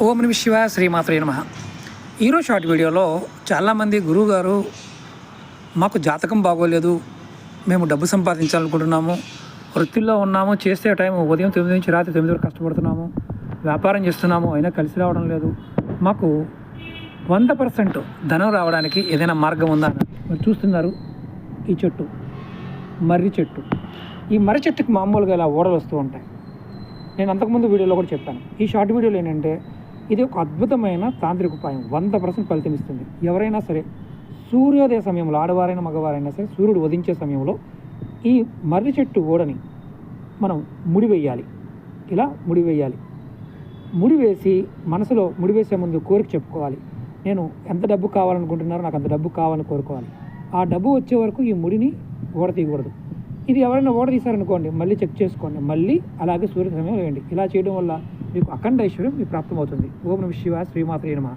ఓం నమః శివాయ, శ్రీమాత్రే నమః. ఈరోజు షార్ట్ వీడియోలో చాలామంది గురువుగారు మాకు జాతకం బాగోలేదు, మేము డబ్బు సంపాదించాలనుకుంటున్నాము, వృత్తిలో ఉన్నాము, చేసే టైం ఉదయం 9 నుంచి రాత్రి 9 వరకు కష్టపడుతున్నాము, వ్యాపారం చేస్తున్నాము, అయినా కలిసి రావడం లేదు, మాకు 100% ధనం రావడానికి ఏదైనా మార్గం ఉందా అని మీరు చూస్తున్నారు. ఈ చెట్టు మర్రి చెట్టు. ఈ మర్రి చెట్టుకి మామూలుగా ఇలా ఓడలు వస్తూ ఉంటాయి. నేను అంతకుముందు వీడియోలో కూడా చెప్పాను. ఈ షార్ట్ వీడియోలో ఏంటంటే ఇది ఒక అద్భుతమైన తాంత్రిక ఉపాయం, 100% ఫలితం ఇస్తుంది. ఎవరైనా సరే సూర్యోదయ సమయంలో, ఆడవారైనా మగవారైనా సరే, సూర్యుడు ఉదయించే సమయంలో ఈ మర్రి చెట్టు ఓడని మనం ముడివేయాలి. ఇలా ముడివేయాలి. ముడివేసి మనసులో ముడివేసే ముందు కోరిక చెప్పుకోవాలి. నేను ఎంత డబ్బు కావాలనుకుంటున్నారో నాకు అంత డబ్బు కావాలని కోరుకోవాలి. ఆ డబ్బు వచ్చే వరకు ఈ ముడిని ఓడ తీయకూడదు. ఇది ఎవరైనా ఓడ తీశారనుకోండి, మళ్ళీ చెక్ చేసుకోండి, మళ్ళీ అలాగే సూర్య సమయం వేయండి. ఇలా చేయడం వల్ల మీకు అఖండ ఐశ్వర్యం మీకు ప్రాప్తమవుతుంది. ఓం నమః శివాయ, శ్రీమాత్రే నమః.